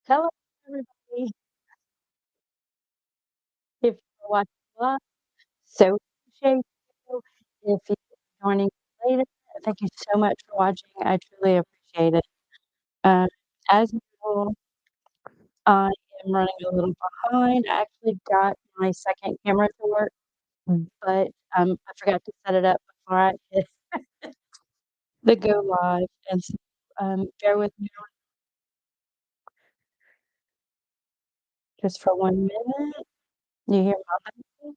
Hello, everybody. If you're watching live, so appreciate you. If you're joining later, thank you so much for watching. I truly appreciate it. Um, as usual, I am running a little behind. I actually got my second camera to work, but I forgot to set it up before I hit the go live. And so, bear with me just for 1 minute. You hear my baby?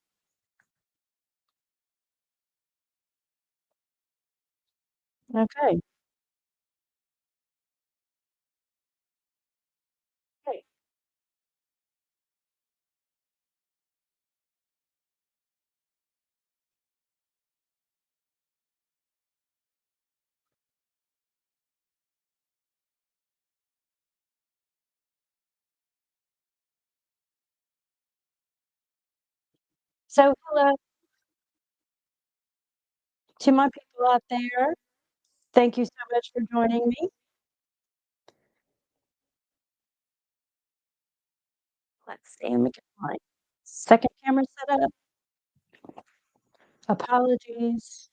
Okay. Great. So, hello to my people out there. Thank you so much for joining me. Let's see, let me get my second camera set up. Apologies.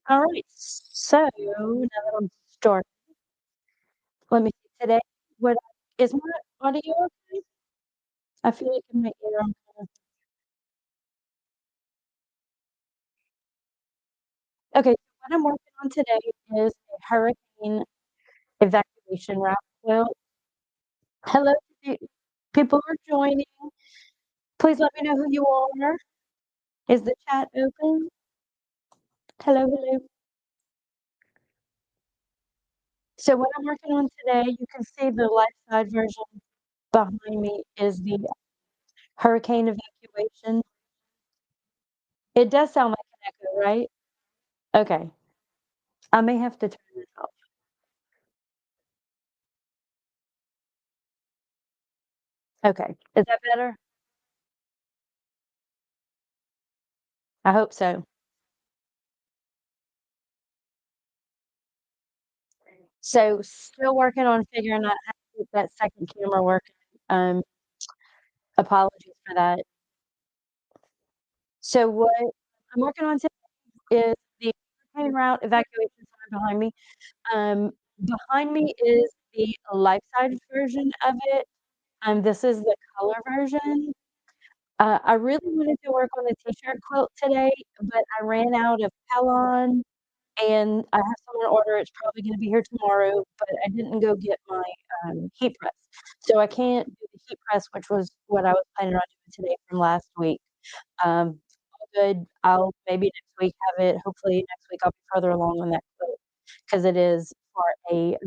All right. So now that I'm started, let me see today. What is my audio okay? I feel like in my ear. Okay, so what I'm working on today is a hurricane evacuation route. Well, hello, people are joining. Please let me know who you are. Is the chat open? Hello, hello. So what I'm working on today, you can see the light side version behind me is the hurricane evacuation. It does sound like an echo, right? Okay. I may have to turn this off. Okay. Is that better? I hope so. So still working on figuring out how to get that second camera working. Um, Apologies for that. So what I'm working on today is the hurricane route evacuation sign behind me. Behind me is the life size version of it. This is the color version. I really wanted to work on the t-shirt quilt today, but I ran out of Pellon, and I have someone order. It's probably gonna be here tomorrow, but I didn't go get my, heat press. So I can't do the heat press, which was what I was planning on doing today from last week. All good. I'll maybe next week have it. Hopefully next week I'll be further along on that quilt because it is for a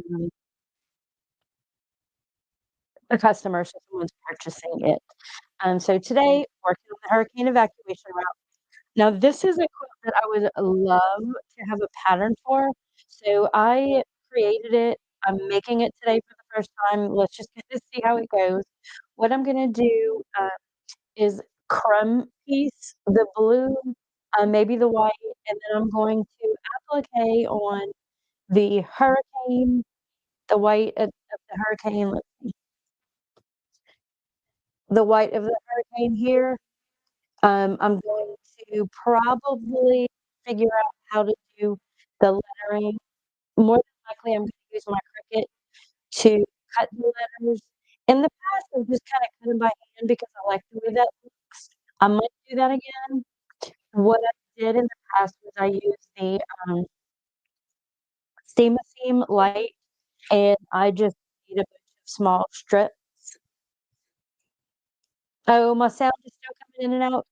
customer, so someone's purchasing it. So today, working on the hurricane evacuation route. Now, this is a quilt that I would love to have a pattern for. So I created it. I'm making it today for the first time. Let's just get to see how it goes. What I'm gonna do is crumb piece, the blue, maybe the white, and then I'm going to applique on the hurricane, the white of the hurricane, the white of the hurricane here. I'm going to probably figure out how to do the lettering. More than likely, I'm gonna use my Cricut to cut the letters. In the past, I've just kinda cut them by hand because I like the way that looks. I might do that again. What I did in the past was I used the, Steam-A-Seam light, and I just made a bunch of small strips. Oh, my sound is still coming in and out?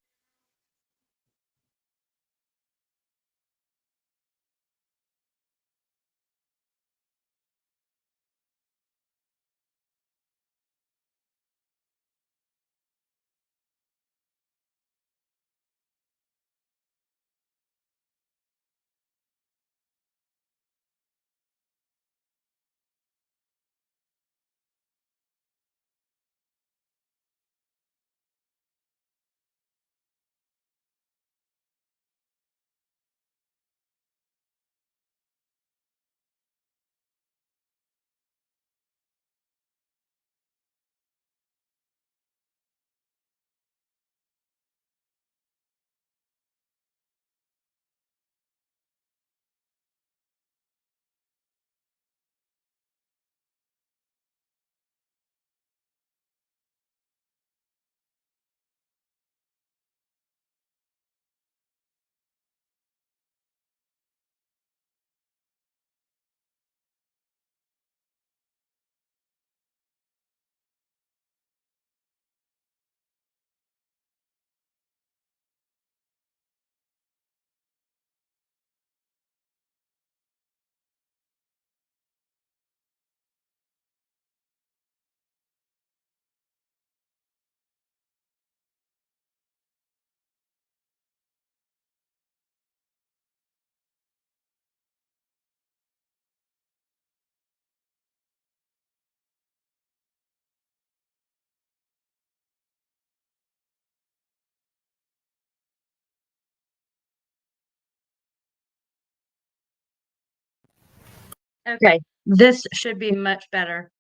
Okay, this should be much better.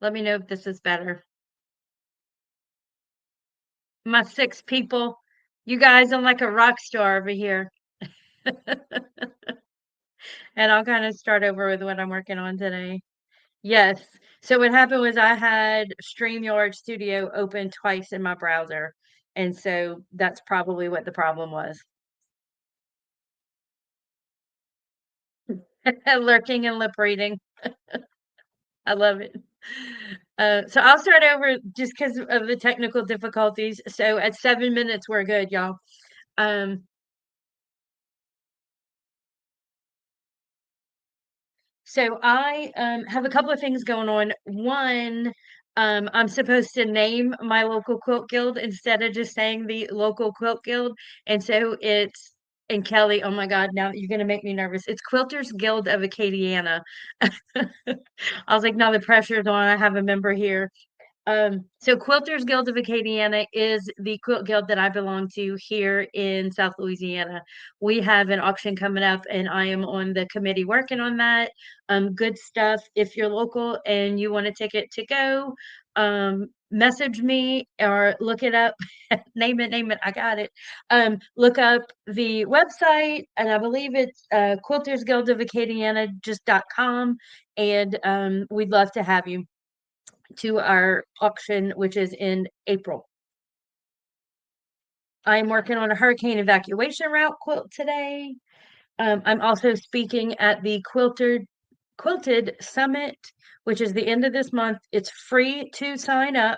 Let me know if this is better. My 6 people. You guys, I'm like a rock star over here. And I'll kinda start over with what I'm working on today. Yes. So what happened was I had StreamYard Studio open twice in my browser, and so that's probably what the problem was. Lurking and lip reading. I love it. So I'll start over just because of the technical difficulties. So at 7 minutes, we're good, y'all. Um, so I have a couple of things going on. One, I'm supposed to name my local quilt guild instead of just saying the local quilt guild. And so it's, and Kelly, oh my God, now you're going to make me nervous. It's Quilters Guild of Acadiana. I was like, now the pressure's on. I have a member here. So Quilters Guild of Acadiana is the quilt guild that I belong to here in South Louisiana. We have an auction coming up, and I am on the committee working on that. Good stuff. If you're local and you want a ticket to go, message me or look it up. Name it. I got it. Look up the website, and I believe it's quiltersguildofacadiana just.com, and we'd love to have you to our auction, which is in April. I'm working on a hurricane evacuation route quilt today. I'm also speaking at the Quilted Summit, which is the end of this month. It's free to sign up,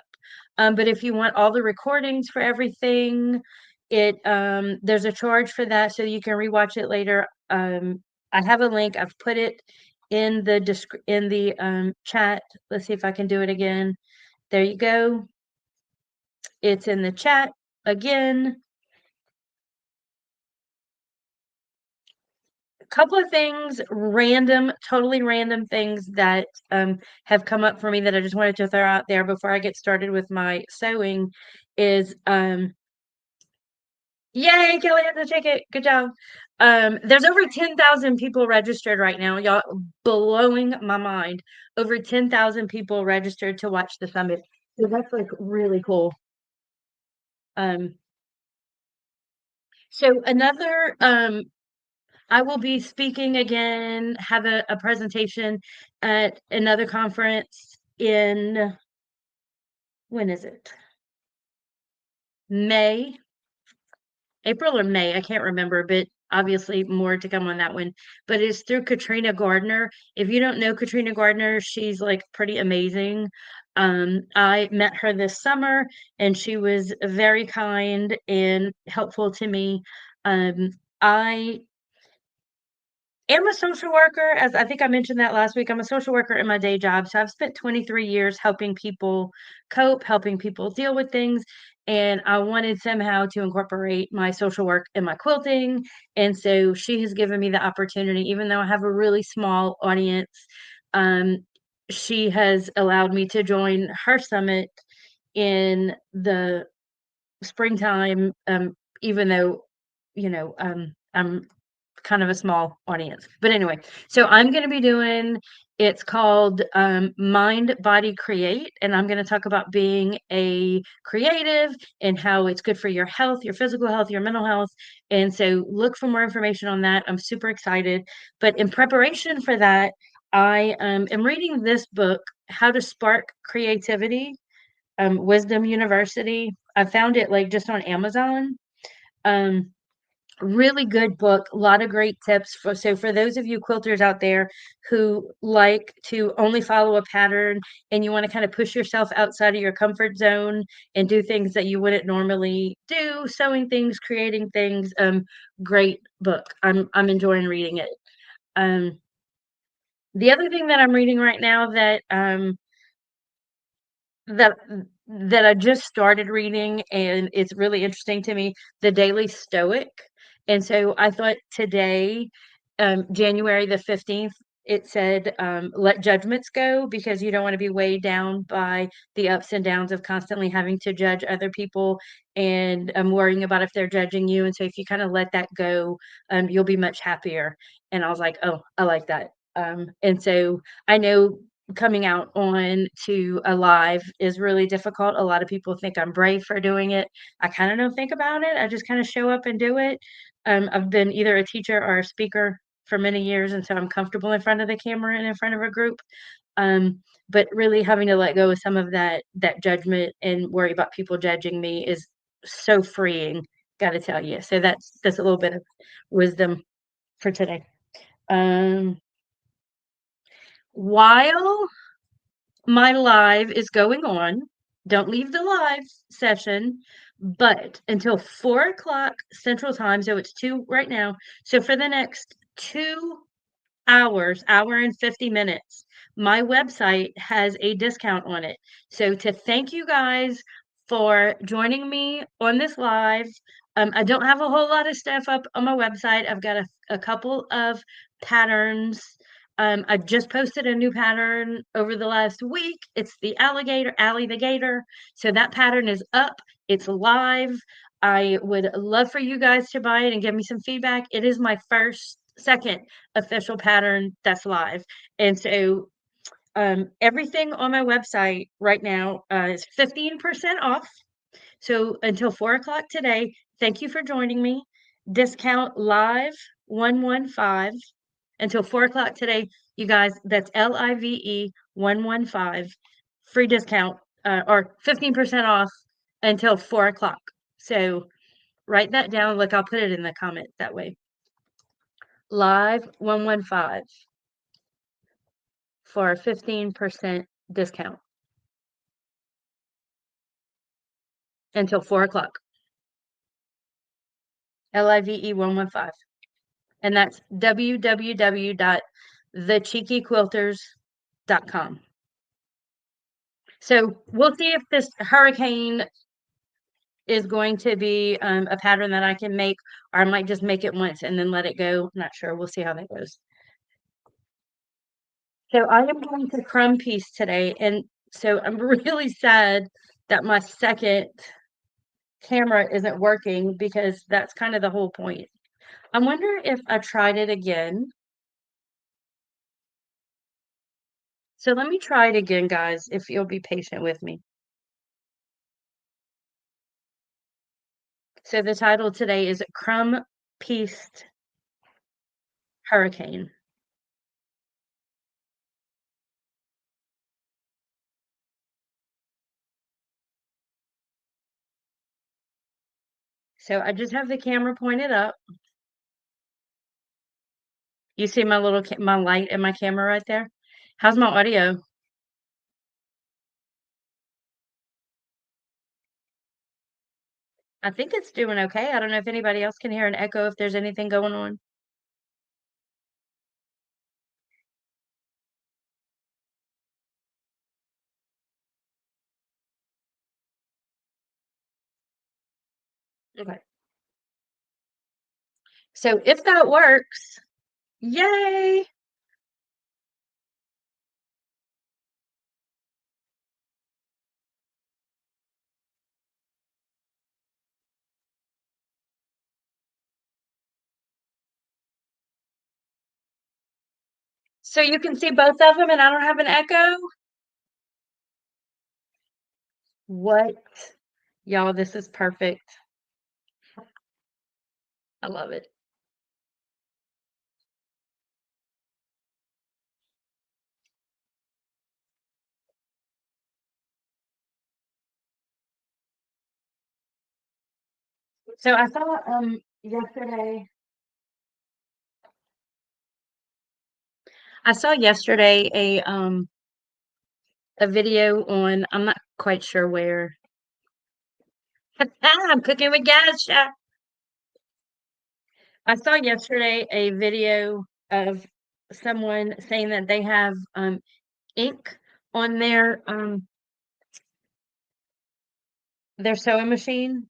but if you want all the recordings for everything, there's a charge for that, so you can rewatch it later. I have a link. I've put it in the chat. Let's see if I can do it again. There you go. It's in the chat again. A couple of things, totally random things that have come up for me that I just wanted to throw out there before I get started with my sewing is yay, Kelly has a ticket. Good job. There's over 10,000 people registered right now. Y'all blowing my mind. Over 10,000 people registered to watch the summit. So that's like really cool. Um, so another I will be speaking again, have a presentation at another conference in, when is it? May, April or May, I can't remember, but obviously more to come on that one. But it's through Katrina Gardner. If you don't know Katrina Gardner, she's like pretty amazing. I met her this summer and she was very kind and helpful to me. I am a social worker, as I think I mentioned that last week. I'm a social worker in my day job. So I've spent 23 years helping people cope, helping people deal with things. And I wanted somehow to incorporate my social work in my quilting. And so she has given me the opportunity, even though I have a really small audience. Um, she has allowed me to join her summit in the springtime, even though, I'm kind of a small audience. But anyway, so I'm going to be doing, it's called Mind, Body, Create. And I'm going to talk about being a creative and how it's good for your health, your physical health, your mental health. And so look for more information on that. I'm super excited. But in preparation for that, I am reading this book, How to Spark Creativity, Wisdom University. I found it like just on Amazon. Um, Really good book, a lot of great tips for those of you quilters out there who like to only follow a pattern and you want to kind of push yourself outside of your comfort zone and do things that you wouldn't normally do, sewing things, creating things. Great book. I'm enjoying reading it. Um, the other thing that I'm reading right now that that I just started reading, and it's really interesting to me, The Daily Stoic. And so I thought today, January the 15th, it said, "Let judgments go," because you don't wanna be weighed down by the ups and downs of constantly having to judge other people and, worrying about if they're judging you, and so if you kinda let that go, you'll be much happier, and I was like, "Oh, I like that." And so I know coming out on to a live is really difficult. A lot of people think I'm brave for doing it. I kinda don't think about it. I just kinda show up and do it. I've been either a teacher or a speaker for many years, and so I'm comfortable in front of the camera and in front of a group. But really having to let go of some of that judgment and worry about people judging me is so freeing, gotta tell you. So that's a little bit of wisdom for today. Um, while my live is going on, don't leave the live session, but until 4 o'clock Central Time, so it's 2 right now. So for the next 2 hours, hour and 50 minutes. My website has a discount on it. So to thank you guys for joining me on this live, I don't have a whole lot of stuff up on my website. I've got a couple of patterns. I just posted a new pattern over the last week. It's the alligator, Allie the gator. So that pattern is up. It's live. I would love for you guys to buy it and give me some feedback. It is my second official pattern that's live. And so everything on my website right now is 15% off. So until 4 o'clock today, thank you for joining me. Discount live 115 until 4 o'clock today. You guys, that's LIVE 115. Free discount or 15% off until 4 o'clock. So write that down. Look, I'll put it in the comment that way. Live 115 for a 15% discount until 4 o'clock. LIVE 115. And that's www.thecheekyquilters.com. So we'll see if this hurricane is going to be a pattern that I can make, or I might just make it once and then let it go. Not sure. We'll see how that goes. So I am going to Crumb piece today, and so I'm really sad that my second camera isn't working because that's kind of the whole point. I wonder if I tried it again. So let me try it again, guys, if you'll be patient with me. So the title today is Crumb Pieced Hurricane. So I just have the camera pointed up. You see my little my light and my camera right there? How's my audio? I think it's doing okay. I don't know if anybody else can hear an echo, if there's anything going on. Okay. So if that works, yay! So you can see both of them and I don't have an echo? What? Y'all, this is perfect. I love it. So I saw yesterday a video on, I'm not quite sure where. I'm cooking with gas. I saw yesterday a video of someone saying that they have ink on their sewing machine,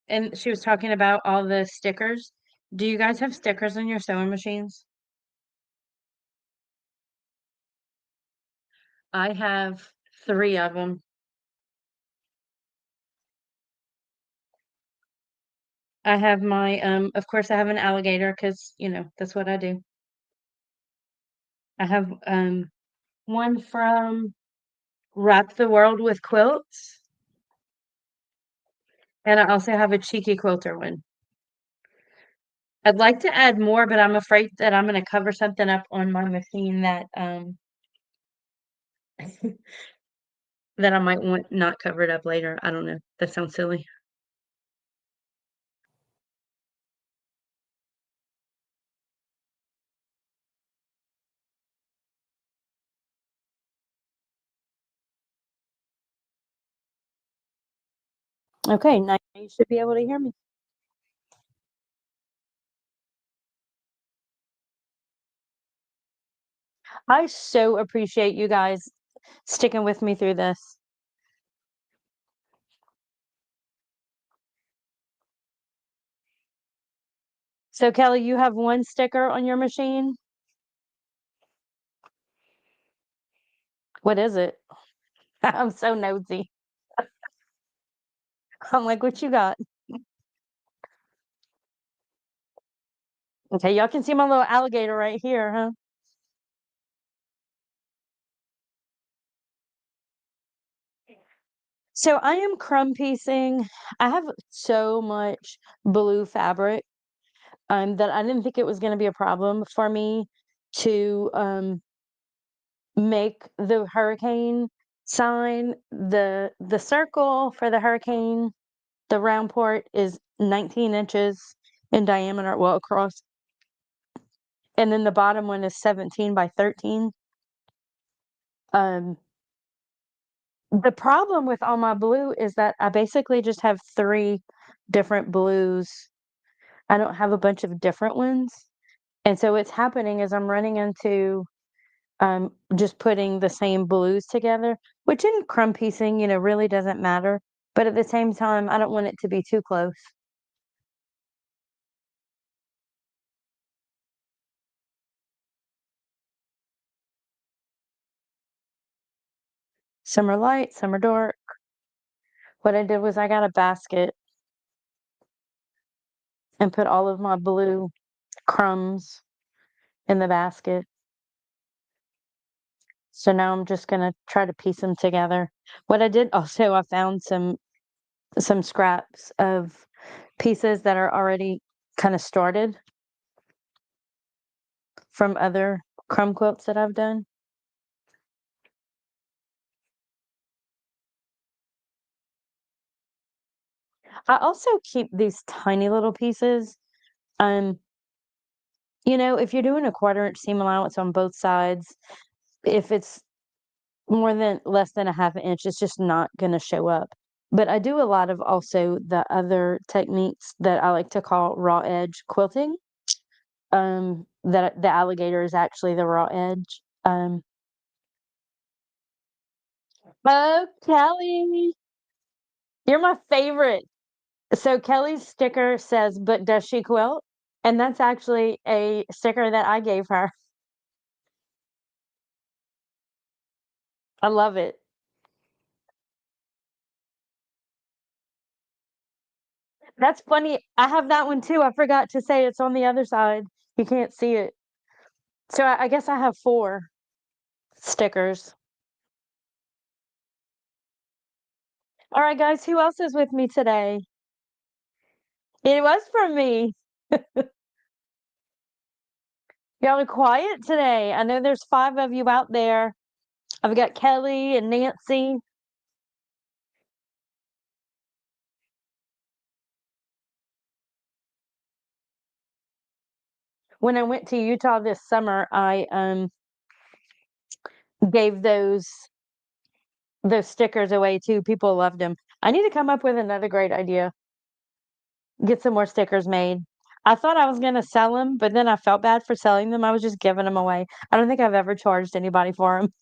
and she was talking about all the stickers. Do you guys have stickers on your sewing machines? I have 3 of them. I have my, of course, I have an alligator because that's what I do. I have, one from Wrap the World with Quilts, and I also have a cheeky quilter one. I'd like to add more, but I'm afraid that I'm gonna cover something up on my machine that, that I might want not covered up later. I don't know. That sounds silly. Okay, now you should be able to hear me. I so appreciate you guys sticking with me through this. So, Kelly, you have one sticker on your machine. What is it? I'm so nosy. I'm like, what you got? Okay, y'all can see my little alligator right here, huh? So I am crumb piecing. I have so much blue fabric that I didn't think it was going to be a problem for me to make the hurricane sign. The circle for the hurricane, the round port is 19 inches in diameter, well, across, and then the bottom one is 17 by 13. Um, the problem with all my blue is that I basically just have 3 different blues. I don't have a bunch of different ones. And so what's happening is I'm running into just putting the same blues together, which in crumb piecing, really doesn't matter. But at the same time, I don't want it to be too close. Some are light, some are dark. What I did was I got a basket and put all of my blue crumbs in the basket. So now I'm just gonna try to piece them together. What I did also, I found some scraps of pieces that are already kind of started from other crumb quilts that I've done. I also keep these tiny little pieces. Um, if you're doing a 1/4 inch seam allowance on both sides, if it's more than less than a 1/2 inch, it's just not gonna show up. But I do a lot of also the other techniques that I like to call raw edge quilting. That the alligator is actually the raw edge. Oh, Kelly, you're my favorite. So Kelly's sticker says, "But does she quilt?" And that's actually a sticker that I gave her. I love it. That's funny. I have that one too. I forgot to say it's on the other side. You can't see it. So I guess I have 4 stickers. All right, guys, who else is with me today? It was from me. Y'all are quiet today. I know there's 5 of you out there. I've got Kelly and Nancy. When I went to Utah this summer, I gave those stickers away too. People loved them. I need to come up with another great idea. Get some more stickers made. I thought I was gonna sell them, but then I felt bad for selling them. I was just giving them away. I don't think I've ever charged anybody for them.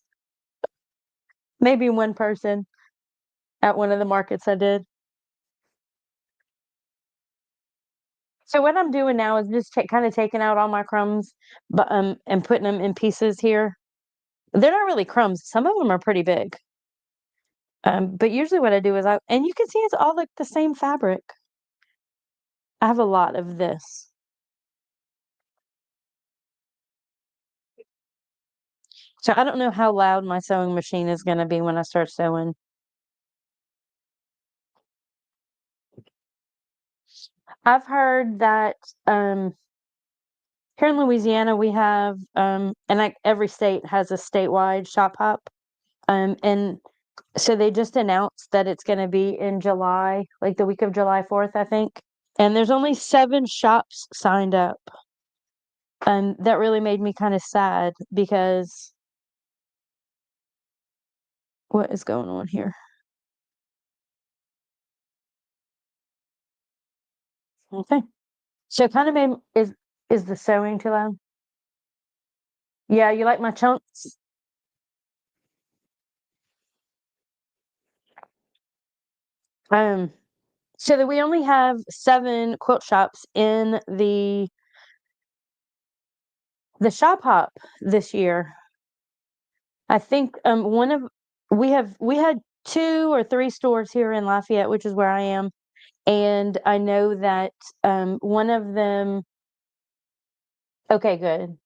Maybe one person at one of the markets I did. So what I'm doing now is just kind of taking out all my crumbs, but and putting them in pieces here. They're not really crumbs. Some of them are pretty big. But usually what I do is and you can see it's all like the same fabric. I have a lot of this. So I don't know how loud my sewing machine is gonna be when I start sewing. I've heard that here in Louisiana we have and like every state has a statewide shop hop. And so they just announced that it's gonna be in July, like the week of July 4th, I think. And there's only 7 shops signed up. And that really made me kind of sad because what is going on here? Okay. So kind of made is the sewing too loud? Yeah, you like my chunks? Um, so that we only have 7 quilt shops in the shop hop this year. I think one of we had 2 or 3 stores here in Lafayette, which is where I am, and I know that one of them. Okay, good.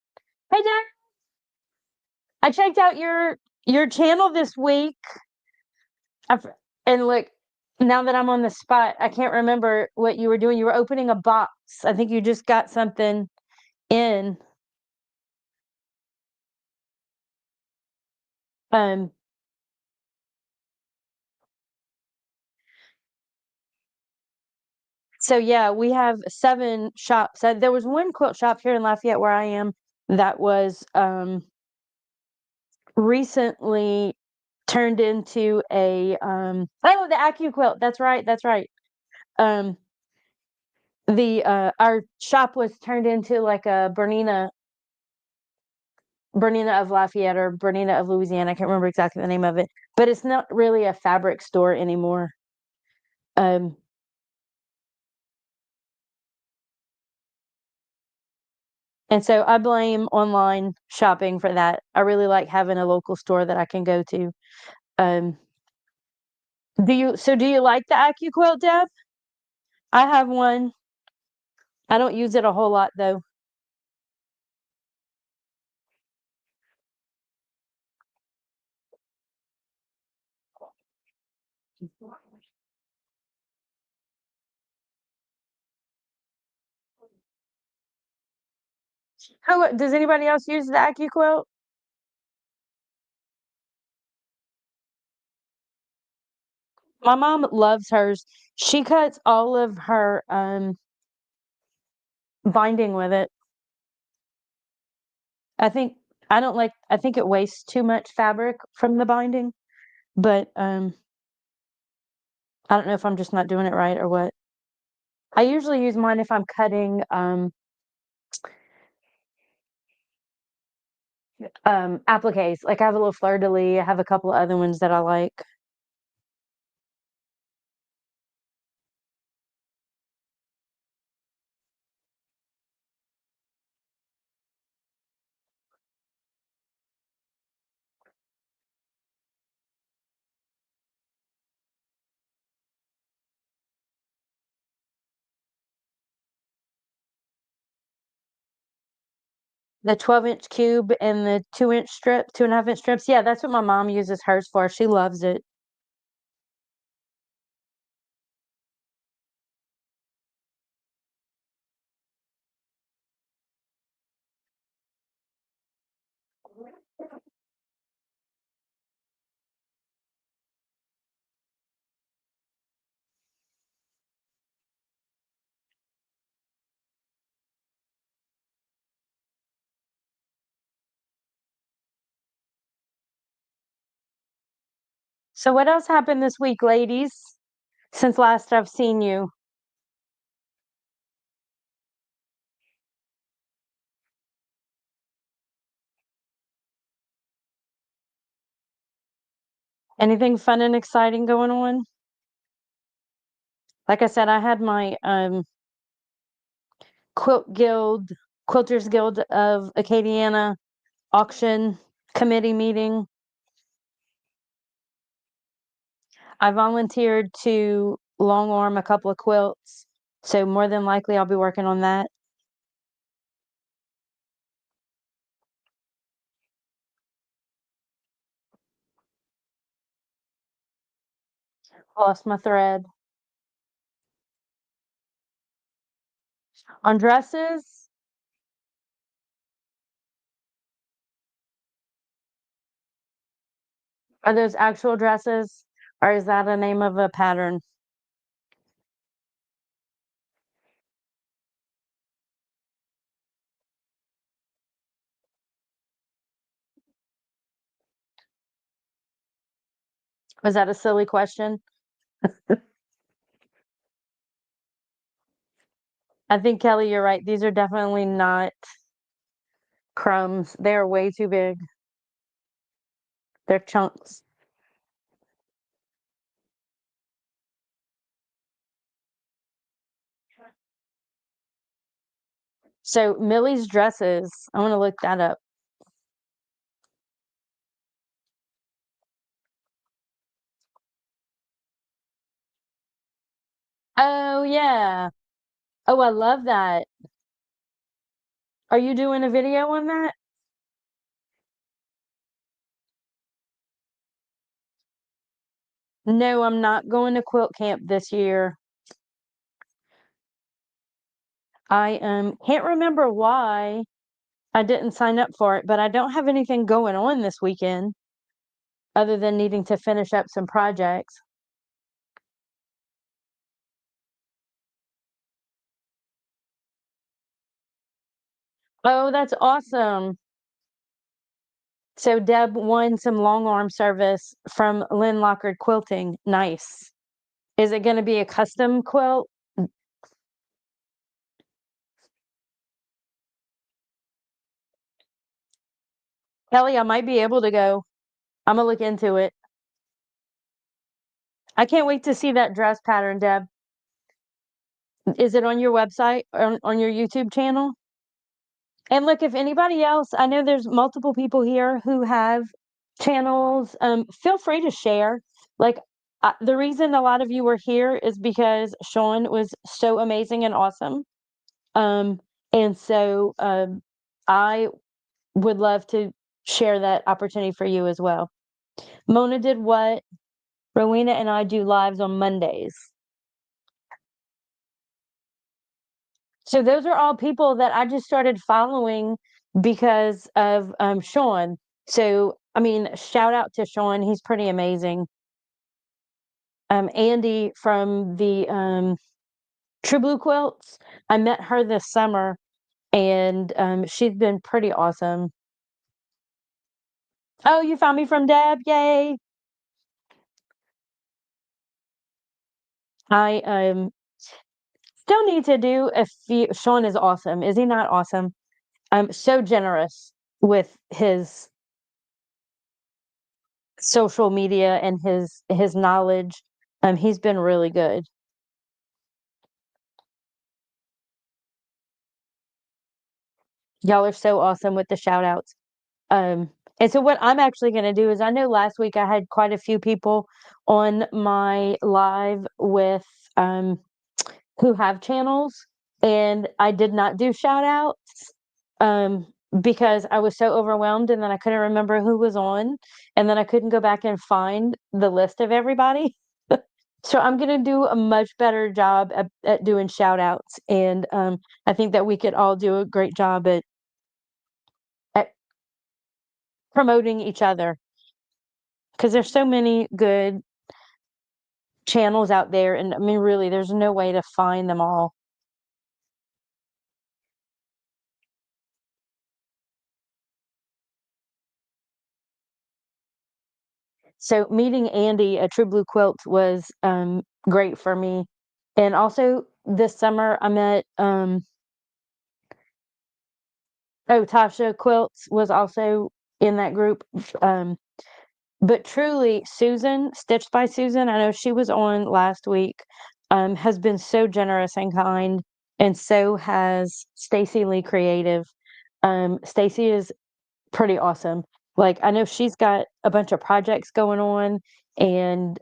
Hey, Dad, I checked out your channel this week. I've, and look, now that I'm on the spot, I can't remember what you were doing. You were opening a box. I think you just got something in. Um, so yeah, we have 7 shops. There was one quilt shop here in Lafayette where I am that was recently turned into a oh, the AccuQuilt. That's right. That's right. Um, the our shop was turned into like a Bernina of Lafayette or Bernina of Louisiana. I can't remember exactly the name of it, but it's not really a fabric store anymore. Um, and so I blame online shopping for that. I really like having a local store that I can go to. Um, do you like the AccuQuilt, Deb? I have one. I don't use it a whole lot though. Who does anybody else use the AccuQuilt? My mom loves hers. She cuts all of her binding with it. I think I don't like I think it wastes too much fabric from the binding, but I don't know if I'm just not doing it right or what. I usually use mine if I'm cutting appliques. Like I have a little fleur de lis, I have a couple of other ones that I like. The 12-inch cube and the 2-inch strip, 2.5-inch strips. Yeah, that's what my mom uses hers for. She loves it. So what else happened this week, ladies? Since last I've seen you. Anything fun and exciting going on? Like I said, I had my quilt guild, Quilters Guild of Acadiana auction. committee meeting. I volunteered to long arm a couple of quilts, so more than likely I'll be working on that. Lost my thread. On dresses, are those actual dresses, or is that a name of a pattern? Was that a silly question? I think, Kelly, you're right. These are definitely not crumbs. They are way too big. They're chunks. So Millie's dresses, I want to look that up. Oh yeah. Oh, I love that. Are you doing a video on that? No, I'm not going to quilt camp this year. I can't remember why I didn't sign up for it, but I don't have anything going on this weekend other than needing to finish up some projects. Oh, that's awesome. So Deb won some long arm service from Lynn Lockard Quilting. Nice. Is it going to be a custom quilt? Kelly, I might be able to go. I'm gonna look into it. I can't wait to see that dress pattern, Deb. Is it on your website or on your YouTube channel? And look, if anybody else, I know there's multiple people here who have channels. Feel free to share. Like the reason a lot of you were here is because Sean was so amazing and awesome. Um, and so I would love to share that opportunity for you as well. Mona did what? Rowena and I do lives on Mondays. So those are all people that I just started following because of Sean. So I mean, shout out to Sean. He's pretty amazing. Andy from the True Blue Quilts. I met her this summer, and she's been pretty awesome. Oh, you found me from Deb! Yay! I still need to do a few. Sean is awesome. Is he not awesome? So generous with his social media and his knowledge. He's been really good. Y'all are so awesome with the shout outs. And so what I'm actually going to do is I know last week I had quite a few people on my live with who have channels, and I did not do shout outs because I was so overwhelmed, and then I couldn't remember who was on, and then I couldn't go back and find the list of everybody. So I'm gonna do a much better job at doing shout outs, and I think that we could all do a great job at promoting each other because there's so many good channels out there, and I mean, really, there's no way to find them all. So meeting Andy at True Blue Quilt was great for me, and also this summer I met oh, Tasha Quilts was also in that group. Um, But truly, Susan, Stitched by Susan, I know she was on last week, has been so generous and kind, and so has Stacy Lee Creative. Stacy is pretty awesome. Like, I know she's got a bunch of projects going on, and,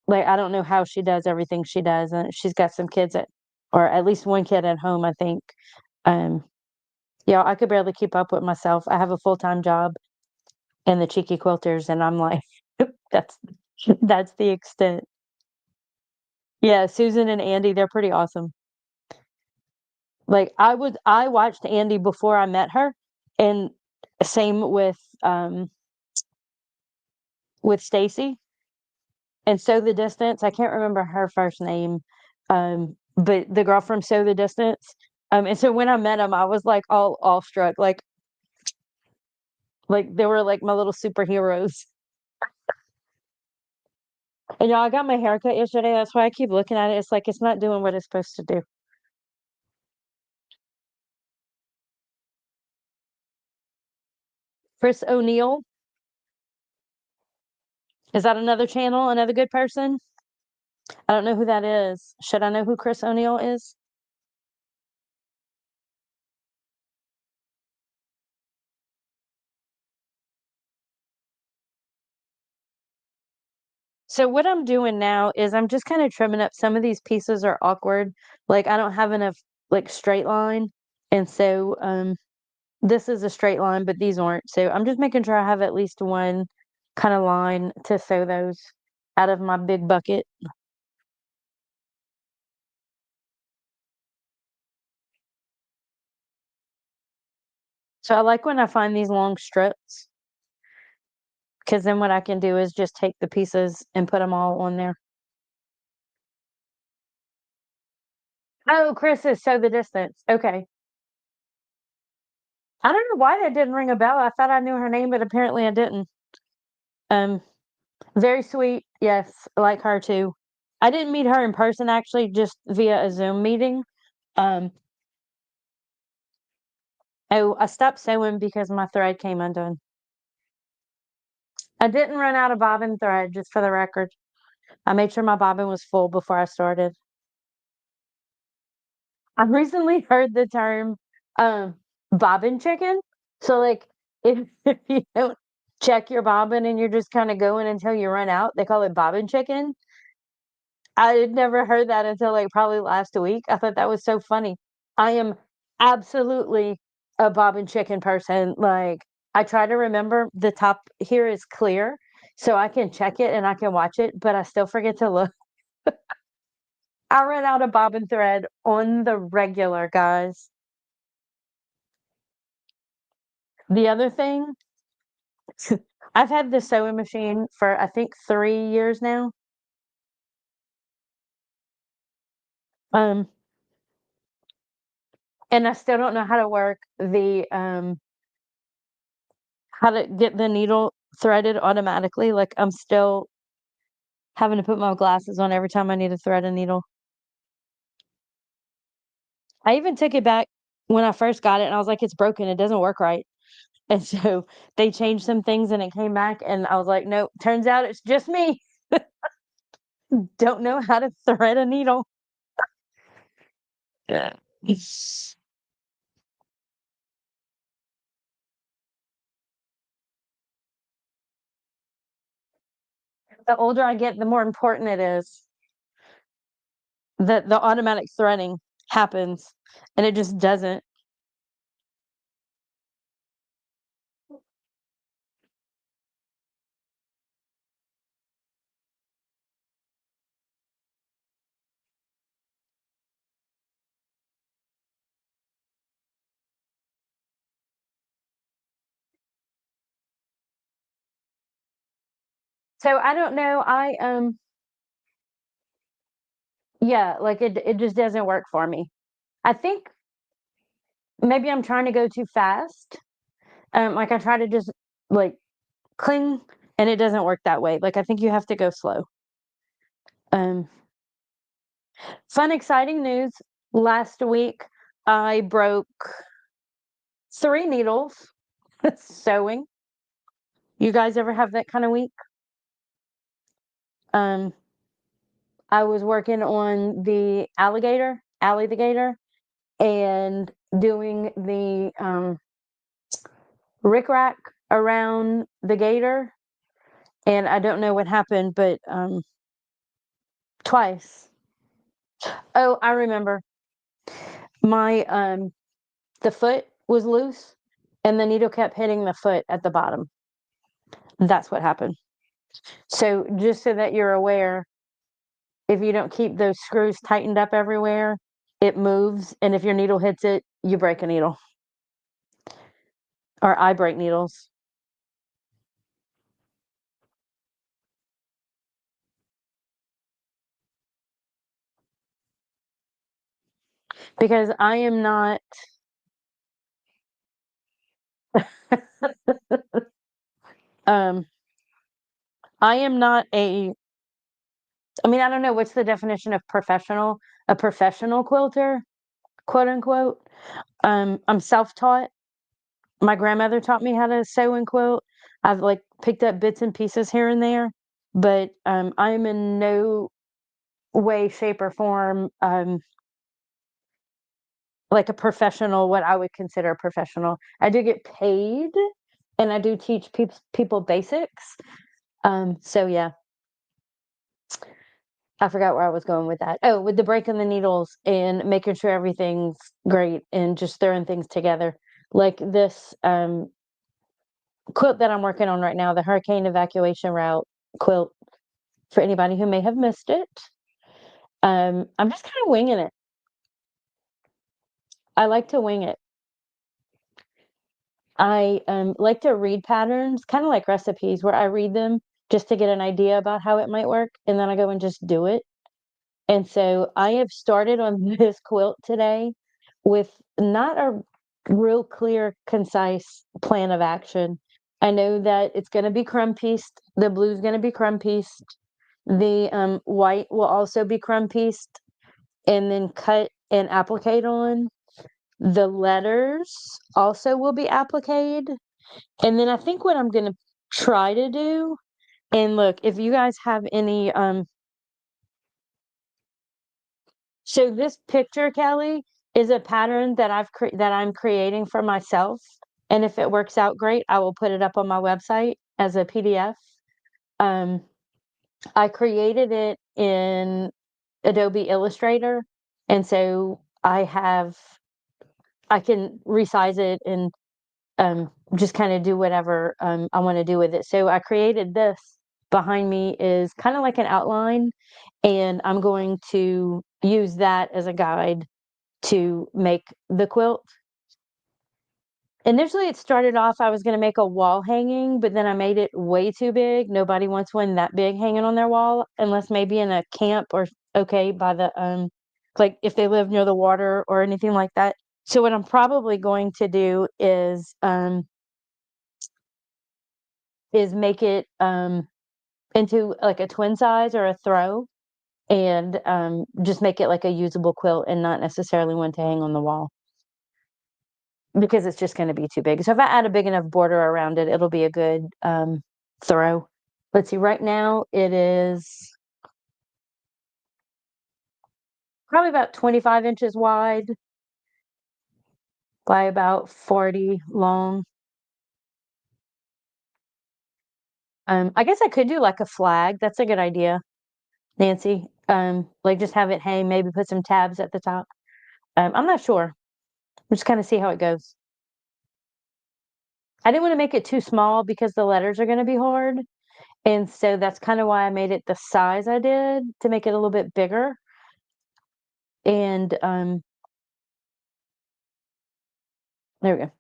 like, I don't know how she does everything she does, and she's got some kids at or at least one kid at home, I think. Um, yeah, I could barely keep up with myself. I have a full-time job and the cheeky quilters, and I'm like, that's that's the extent. Yeah, Susan and Andy, they're pretty awesome. Like, I watched Andy before I met her, and same with Stacy, and Sew the Distance. I can't remember her first name, but the girl from Sew the Distance. And so when I met him, I was like all awestruck, like they were like my little superheroes. And y'all, I got my haircut yesterday. That's why I keep looking at it. It's like it's not doing what it's supposed to do. Chris O'Neill, is that another channel? Another good person? I don't know who that is. Should I know who Chris O'Neill is? So what I'm doing now is I'm just kind of trimming up. Some of these pieces are awkward. Like I don't have enough like straight line. And so this is a straight line, but these aren't. So I'm just making sure I have at least one kind of line to sew those out of my big bucket. So I like when I find these long strips because then what I can do is just take the pieces and put them all on there. Oh, Chris is Sew the Distance. Okay. I don't know why that didn't ring a bell. I thought I knew her name, but apparently I didn't. Um, Very sweet. Yes, I like her too. I didn't meet her in person actually, just via a Zoom meeting. Um, oh, I stopped sewing because my thread came undone. I didn't run out of bobbin thread, just for the record. I made sure my bobbin was full before I started. I recently heard the term bobbin chicken. So like if you don't check your bobbin and you're just kind of going until you run out, they call it bobbin chicken. I had never heard that until like probably last week. I thought that was so funny. I am absolutely a bobbin chicken person. Like I try to remember the top here is clear so I can check it and I can watch it, but I still forget to look. I ran out of bobbin thread on the regular, guys. The other thing, I've had this sewing machine for I think 3 years now. Um, and I still don't know how to work the how to get the needle threaded automatically. Like I'm still having to put my glasses on every time I need to thread a needle. I even took it back when I first got it and I was like, it's broken, it doesn't work right. And so they changed some things and it came back and I was like, no, turns out it's just me. Don't know how to thread a needle. Yeah. The older I get, the more important it is that the automatic threading happens and it just doesn't. So I don't know. Yeah, like it just doesn't work for me. I think maybe I'm trying to go too fast. Like I try to just like cling and it doesn't work that way. Like I think you have to go slow. Um Fun exciting news. Last week I broke 3 needles sewing. You guys ever have that kind of week? Um I was working on the Allie the Gator, and doing the rickrack around the gator, and I don't know what happened, but twice. Oh, I remember. My the foot was loose, and the needle kept hitting the foot at the bottom. That's what happened. So just so that you're aware, if you don't keep those screws tightened up everywhere, it moves, and if your needle hits it, you break a needle. Or I break needles. Because I am not um I am not a I mean, I don't know what's the definition of professional, a professional quilter, quote unquote. I'm self-taught. My grandmother taught me how to sew and quilt. I've like picked up bits and pieces here and there, but I'm in no way, shape, or form like a professional, what I would consider a professional. I do get paid and I do teach people basics. So yeah, I forgot where I was going with that. Oh, with the breaking the needles and making sure everything's great and just throwing things together. Like this quilt that I'm working on right now, the Hurricane Evacuation Route quilt, for anybody who may have missed it. I'm just kind of winging it. I like to wing it. I like to read patterns, kind of like recipes, where I read them just to get an idea about how it might work, and then I go and just do it. And so I have started on this quilt today with not a real clear, concise plan of action. I know that it's going to be crumb pieced. The blue's going to be crumb pieced. The white will also be crumb pieced and then cut and applique on. The letters also will be appliqued. And then I think what I'm gonna try to do, and look, if you guys have any, so this picture, Kelly, is a pattern that that I'm creating for myself. And if it works out great, I will put it up on my website as a PDF. Um, I created it in Adobe Illustrator, and so I can resize it and just kind of do whatever I want to do with it. So I created this. Behind me is kind of like an outline, and I'm going to use that as a guide to make the quilt. Initially, it started off, I was going to make a wall hanging, but then I made it way too big. Nobody wants one that big hanging on their wall, unless maybe in a camp or okay by the like if they live near the water or anything like that. So what I'm probably going to do is make it into like a twin size or a throw, and just make it like a usable quilt and not necessarily one to hang on the wall because it's just going to be too big. So if I add a big enough border around it, it'll be a good throw. Let's see, right now it is probably about 25 inches wide by about 40 long. I guess I could do like a flag. That's a good idea, Nancy. Like just have it hang, maybe put some tabs at the top. I'm not sure. Just kind of see how it goes. I didn't want to make it too small because the letters are going to be hard. And so that's kind of why I made it the size I did, to make it a little bit bigger. And there we go.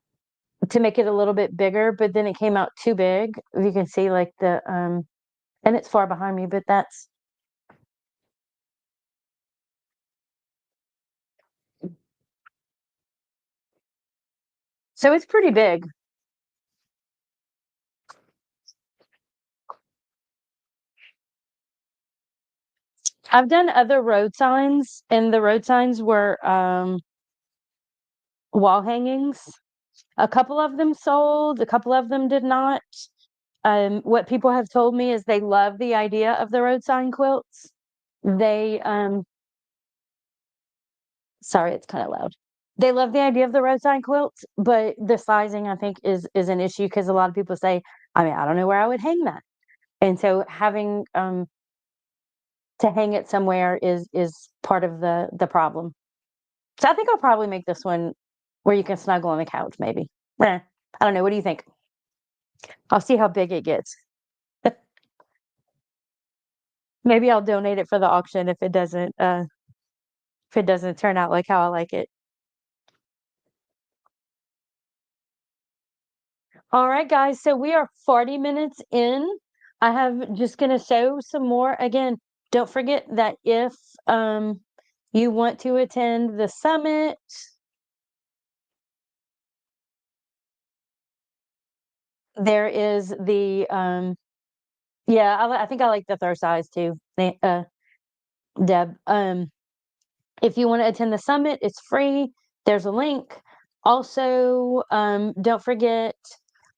To make it a little bit bigger, but then it came out too big. You can see like the and it's far behind me, but that's so it's pretty big. I've done other road signs, and the road signs were wall hangings. A couple of them sold, a couple of them did not. What people have told me is they love the idea of the road sign quilts. They sorry, it's kind of loud. They love the idea of the roadside quilts, but the sizing I think is an issue because a lot of people say, I mean, I don't know where I would hang that. And so having to hang it somewhere is part of the problem. So I think I'll probably make this one where you can snuggle on the couch, maybe. I don't know. What do you think? I'll see how big it gets. Maybe I'll donate it for the auction if it doesn't turn out like how I like it. All right, guys. So we are 40 minutes in. I have just gonna show some more. Again, don't forget that if um you want to attend the summit, there is the yeah, I think I like the third size too. Deb. If you want to attend the summit, it's free. There's a link. Also, don't forget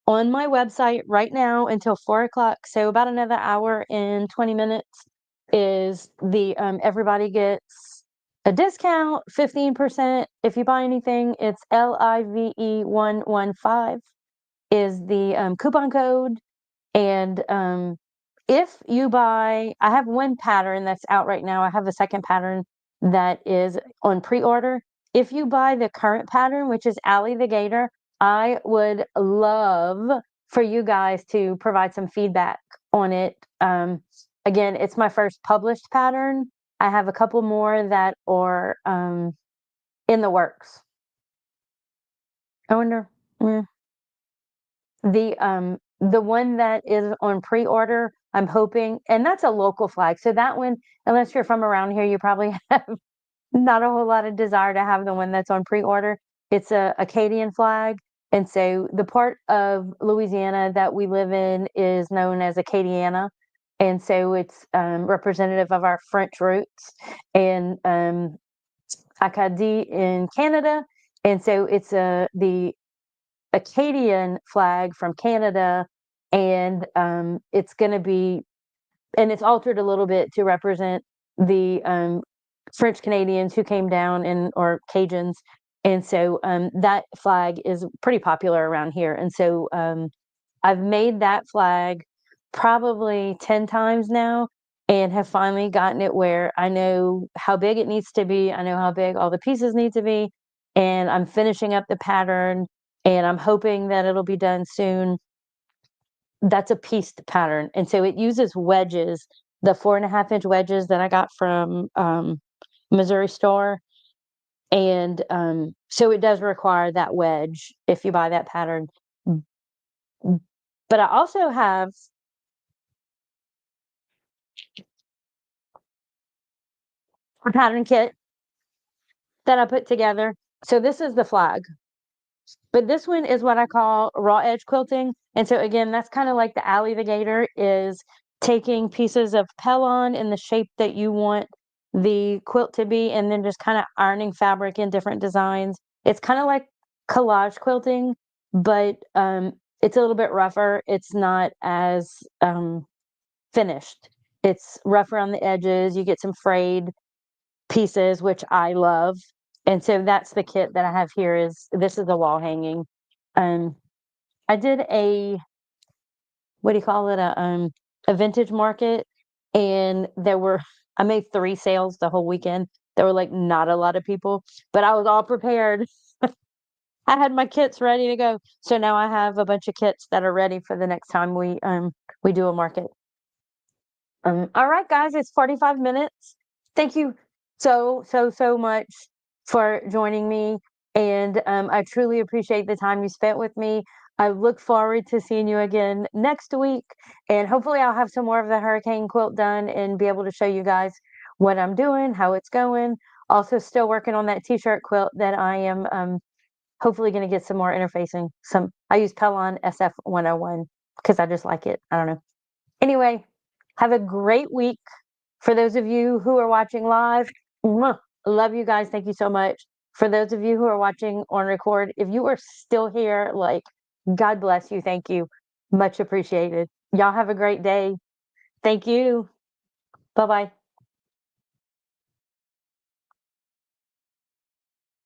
on my website right now until 4 o'clock, so about another hour and 20 minutes, is the everybody gets a discount, 15%. If you buy anything, it's LIVE115 is the coupon code. And if you buy, I have one pattern that's out right now. I have a second pattern that is on pre-order. If you buy the current pattern, which is Allie the Gator, I would love for you guys to provide some feedback on it. Again, it's my first published pattern. I have a couple more that are in the works. I wonder. mm, the one that is on pre-order, I'm hoping, and that's a local flag. So that one, unless you're from around here, you probably have not a whole lot of desire to have the one that's on pre-order. It's a Acadian flag. And so the part of Louisiana that we live in is known as Acadiana. And so it's representative of our French roots and Acadie in Canada. And so it's the Acadian flag from Canada, and it's going to be, and it's altered a little bit to represent the French Canadians who came down and or Cajuns, and so that flag is pretty popular around here, and so I've made that flag probably 10 times now and have finally gotten it where I know how big it needs to be. I know how big all the pieces need to be. And I'm finishing up the pattern and I'm hoping that it'll be done soon. That's a pieced pattern. And so it uses wedges, the 4.5-inch wedges that I got from Missouri store. And so it does require that wedge if you buy that pattern. But I also have a pattern kit that I put together. So this is the flag, but this one is what I call raw edge quilting. And so again, that's kind of like the alligator is taking pieces of pellon in the shape that you want the quilt to be, and then just kind of ironing fabric in different designs. It's kind of like collage quilting, but it's a little bit rougher. It's not as finished. It's rough around the edges. You get some frayed pieces, which I love. And so that's the kit that I have here. Is this is a wall hanging. Um, I did a what do you call it? A vintage market, and there were I made 3 sales the whole weekend. There were like not a lot of people, but I was all prepared. I had my kits ready to go. So now I have a bunch of kits that are ready for the next time we do a market. All right, guys, it's 45 minutes. Thank you so much for joining me. And I truly appreciate the time you spent with me. I look forward to seeing you again next week. And hopefully, I'll have some more of the hurricane quilt done and be able to show you guys what I'm doing, how it's going. Also, still working on that t-shirt quilt that I am hopefully going to get some more interfacing. I use Pellon SF101 because I just like it. I don't know. Anyway, have a great week. For those of you who are watching live, love you guys. Thank you so much. For those of you who are watching on record, if you are still here, like, God bless you. Thank you. Much appreciated. Y'all have a great day. Thank you. Bye bye.